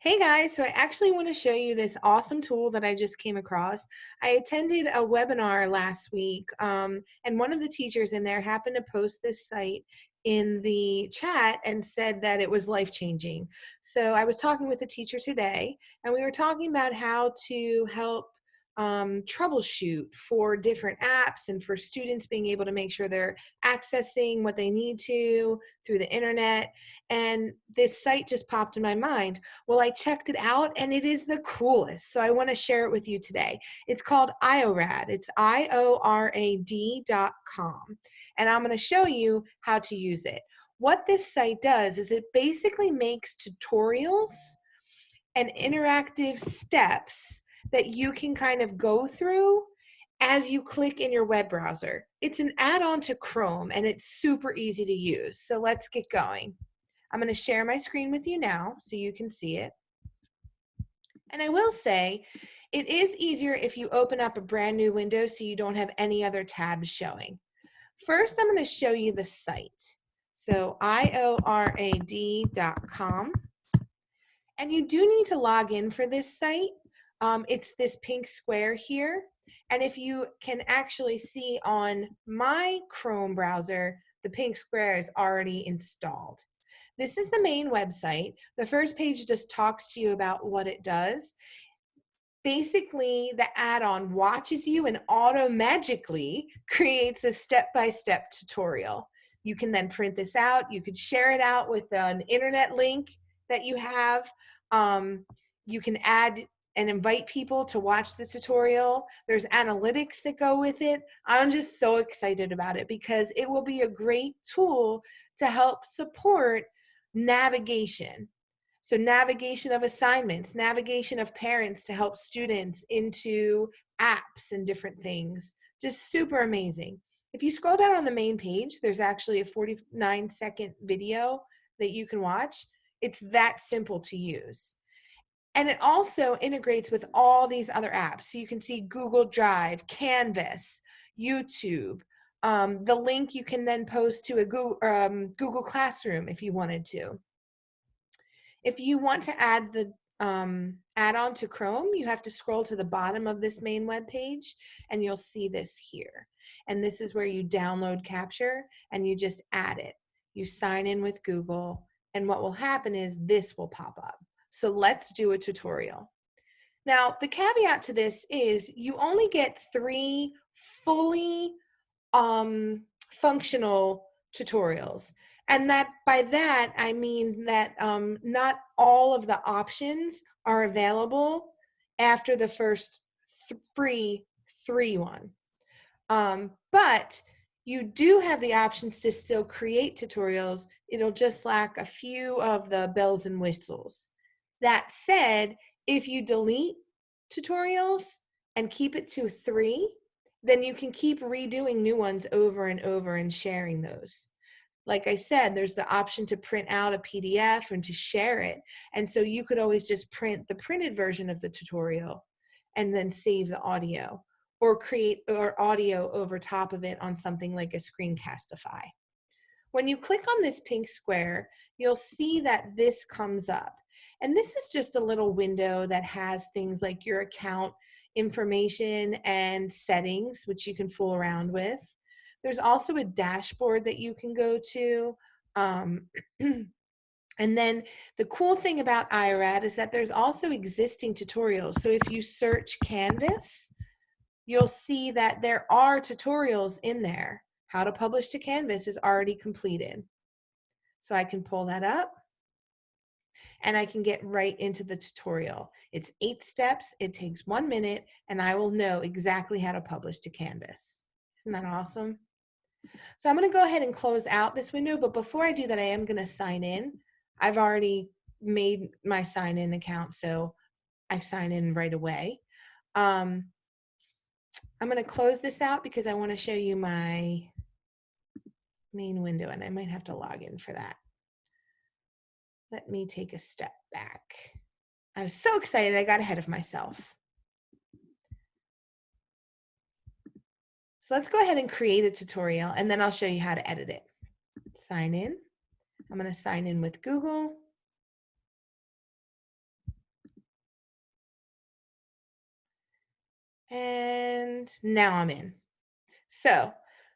Hey guys, so I actually want to show you this awesome tool that I just came across. I attended a webinar last week, and one of the teachers in there happened to post this site in the chat and said that it was life-changing. So I was talking with a teacher today, and we were talking about how to help troubleshoot for different apps and for students being able to make sure they're accessing what they need to through the internet. And this site just popped in my mind. Well, I checked it out and it is the coolest. So I want to share it with you today. It's called Iorad. It's IORAD.com. And I'm going to show you how to use it. What this site does is it basically makes tutorials and interactive steps that you can kind of go through as you click in your web browser. It's an add-on to Chrome and it's super easy to use. So let's get going. I'm going to share my screen with you now so you can see it. And I will say, it is easier if you open up a brand new window so you don't have any other tabs showing. First, I'm going to show you the site. So IORAD.com. And you do need to log in for this site. It's this pink square here. And if you can actually see on my Chrome browser, the pink square is already installed. This is the main website. The first page just talks to you about what it does. Basically, the add-on watches you and auto-magically creates a step-by-step tutorial. You can then print this out. You could share it out with an internet link that you have. You can add and invite people to watch the tutorial. There's analytics that go with it. I'm just so excited about it because it will be a great tool to help support navigation. So navigation of assignments, navigation of parents to help students into apps and different things. Just super amazing. If you scroll down on the main page, there's actually a 49-second video that you can watch. It's that simple to use. And it also integrates with all these other apps. So you can see Google Drive, Canvas, YouTube. The link you can then post to a Google Classroom if you wanted to. If you want to add the add-on to Chrome, you have to scroll to the bottom of this main web page and you'll see this here. And this is where you download Capture and you just add it. You sign in with Google and what will happen is this will pop up. So let's do a tutorial. Now, the caveat to this is you only get 3 fully functional tutorials. And that by that, I mean that not all of the options are available after the first free 3 but you do have the options to still create tutorials. It'll just lack a few of the bells and whistles. That said, if you delete tutorials and keep it to 3, then you can keep redoing new ones over and over and sharing those. Like I said, there's the option to print out a PDF and to share it. And so you could always just print the printed version of the tutorial and then save the audio or create audio over top of it on something like a Screencastify. When you click on this pink square, you'll see that this comes up. And this is just a little window that has things like your account information and settings, which you can fool around with. There's also a dashboard that you can go to. And then the cool thing about Iorad is that there's also existing tutorials. So if you search Canvas, you'll see that there are tutorials in there. How to publish to Canvas is already completed. So I can pull that up and I can get right into the tutorial. It's 8 steps, it takes 1 minute, and I will know exactly how to publish to Canvas. Isn't that awesome? So I'm going to go ahead and close out this window, but before I do that, I am going to sign in. I've already made my sign-in account, so I sign in right away. I'm going to close this out because I want to show you my main window, and I might have to log in for that. Let me take a step back. I was so excited, I got ahead of myself. So let's go ahead and create a tutorial, and then I'll show you how to edit it. Sign in. I'm going to sign in with Google. And now I'm in. So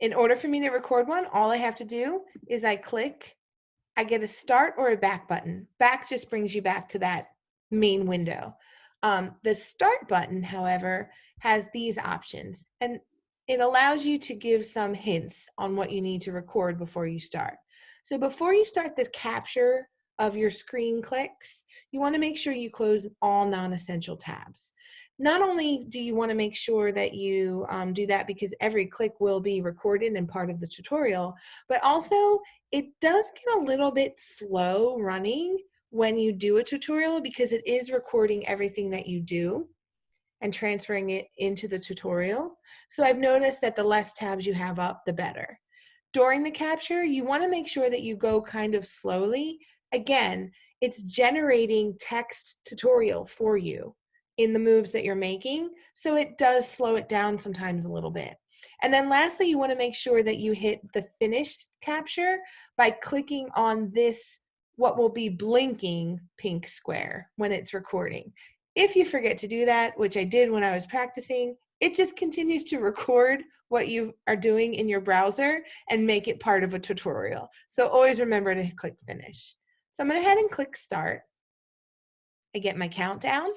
in order for me to record one, all I have to do is I get a start or a back button. Back just brings you back to that main window. The start button, however, has these options, and it allows you to give some hints on what you need to record before you start. So before you start the capture of your screen clicks, you want to make sure you close all non-essential tabs. Not only do you want to make sure that you do that because every click will be recorded and part of the tutorial, but also it does get a little bit slow running when you do a tutorial because it is recording everything that you do and transferring it into the tutorial. So I've noticed that the less tabs you have up, the better. During the capture, you want to make sure that you go kind of slowly. Again, it's generating text tutorial for you in the moves that you're making, so it does slow it down sometimes a little bit. And then lastly, you want to make sure that you hit the finished capture by clicking on this, what will be blinking pink square when it's recording. If you forget to do that, which I did when I was practicing, it just continues to record what you are doing in your browser and make it part of a tutorial. So always remember to click finish. So I'm going to go ahead and click start. I get my countdown.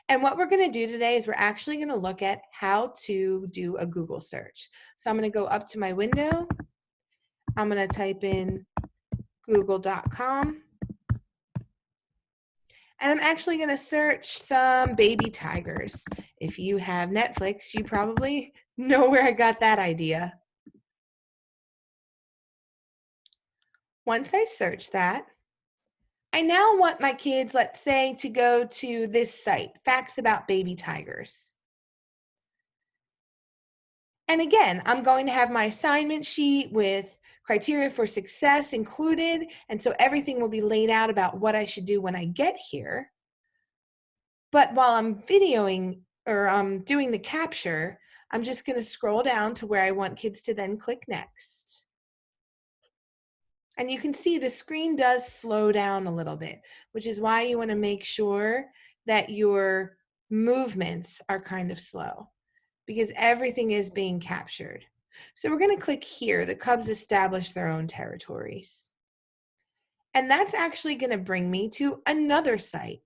And what we're going to do today is we're actually going to look at how to do a Google search. So I'm going to go up to my window. I'm going to type in google.com. And I'm actually going to search some baby tigers. If you have Netflix, you probably know where I got that idea. Once I search that, I now want my kids, let's say, to go to this site, Facts About Baby Tigers. And again, I'm going to have my assignment sheet with criteria for success included, and so everything will be laid out about what I should do when I get here. But while I'm videoing or I'm doing the capture, I'm just going to scroll down to where I want kids to then click next. And you can see the screen does slow down a little bit, which is why you want to make sure that your movements are kind of slow because everything is being captured. So we're going to click here. The cubs establish their own territories. And that's actually going to bring me to another site.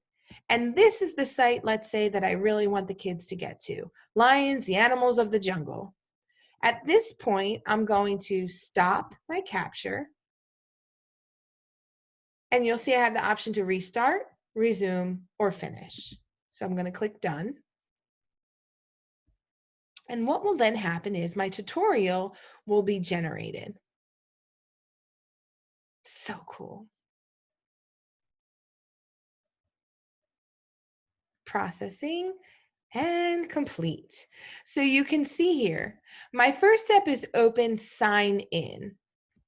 And this is the site, let's say, that I really want the kids to get to. Lions, the animals of the jungle. At this point, I'm going to stop my capture. And you'll see I have the option to restart, resume, or finish. So I'm going to click done. And what will then happen is my tutorial will be generated. So cool. Processing and complete. So you can see here, my first step is open sign in.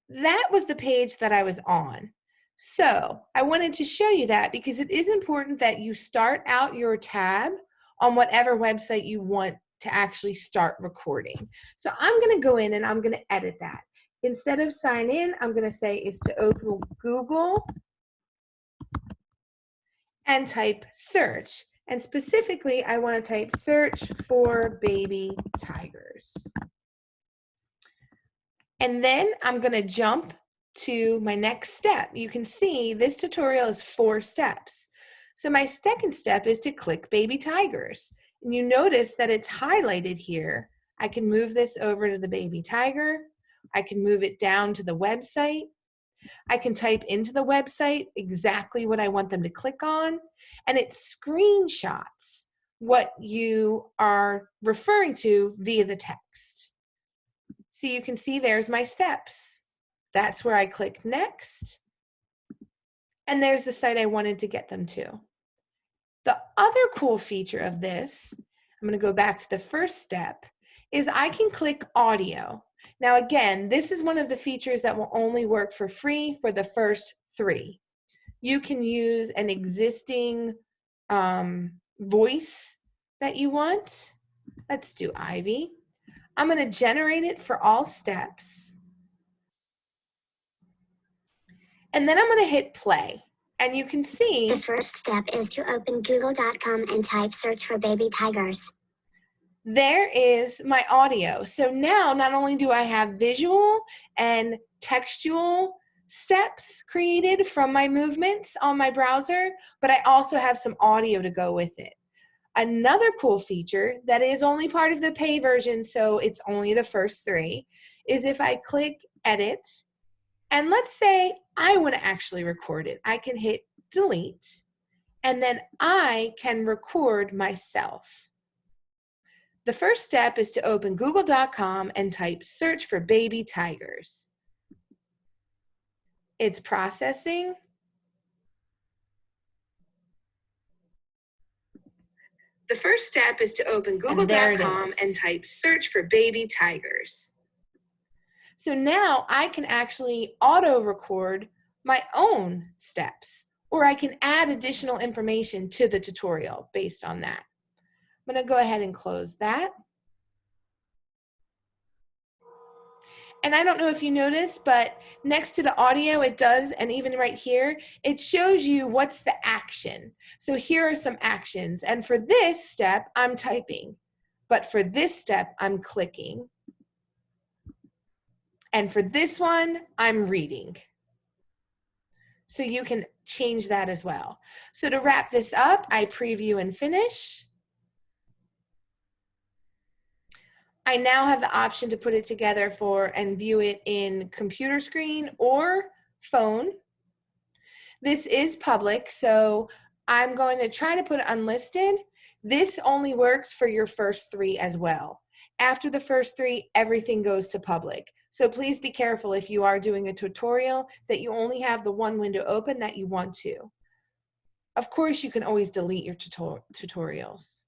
That was the page that I was on. So I wanted to show you that because it is important that you start out your tab on whatever website you want to actually start recording. So I'm going to go in and I'm going to edit that. Instead of sign in, I'm going to say it's to open Google and type search. And specifically, I want to type search for baby tigers. And then I'm going to jump to my next step. You can see this tutorial is 4 steps. So my second step is to click baby tigers. And you notice that it's highlighted here. I can move this over to the baby tiger. I can move it down to the website. I can type into the website exactly what I want them to click on, and it screenshots what you are referring to via the text. So you can see there's my steps. That's where I click next, and there's the site I wanted to get them to. The other cool feature of this, I'm going to go back to the first step, is I can click audio. Now again, this is one of the features that will only work for free for the first 3. You can use an existing voice that you want. Let's do Ivy. I'm going to generate it for all steps. And then I'm going to hit play. And you can see the first step is to open google.com and type search for baby tigers. There is my audio. So now not only do I have visual and textual steps created from my movements on my browser, but I also have some audio to go with it. Another cool feature that is only part of the pay version, so it's only the first 3, is if I click edit, and let's say I want to actually record it, I can hit delete, and then I can record myself. The first step is to open google.com and type search for baby tigers. It's processing. The first step is to open google.com and type search for baby tigers. So now I can actually auto record my own steps, or I can add additional information to the tutorial based on that. I'm going to go ahead and close that. And I don't know if you noticed, but next to the audio it does, and even right here, it shows you what's the action. So here are some actions. And for this step, I'm typing. But for this step, I'm clicking. And for this one, I'm reading. So you can change that as well. So to wrap this up, I preview and finish. I now have the option to put it together and view it in computer screen or phone. This is public, so I'm going to try to put it unlisted. This only works for your first 3 as well. After the first 3, everything goes to public. So please be careful if you are doing a tutorial that you only have the one window open that you want to. Of course, you can always delete your tutorials.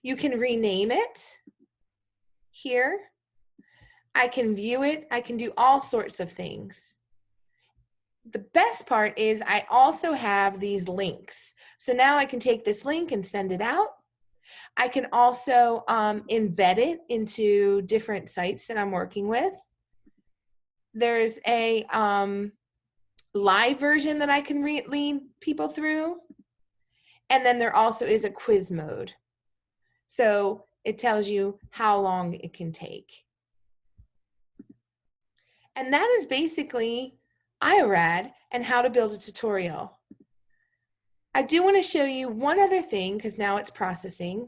You can rename it here. I can view it. I can do all sorts of things. The best part is I also have these links. So now I can take this link and send it out. I can also embed it into different sites that I'm working with. There's a live version that I can lead people through. And then there also is a quiz mode. So it tells you how long it can take. And that is basically Iorad and how to build a tutorial. I do want to show you one other thing because now it's processing.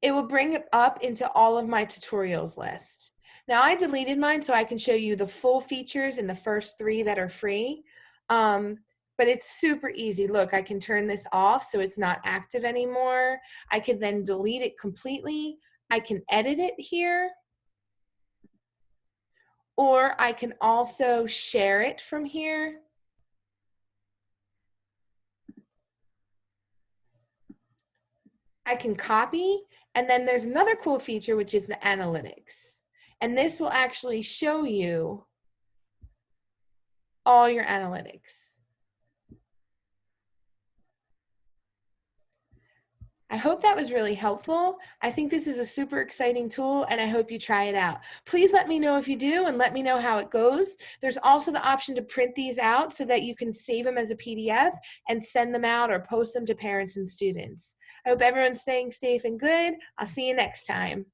It will bring it up into all of my tutorials list. Now I deleted mine so I can show you the full features in the first 3 that are free. But it's super easy. Look, I can turn this off so it's not active anymore. I can then delete it completely. I can edit it here. Or I can also share it from here. I can copy, and then there's another cool feature, which is the analytics. And this will actually show you all your analytics. I hope that was really helpful. I think this is a super exciting tool and I hope you try it out. Please let me know if you do and let me know how it goes. There's also the option to print these out so that you can save them as a PDF and send them out or post them to parents and students. I hope everyone's staying safe and good. I'll see you next time.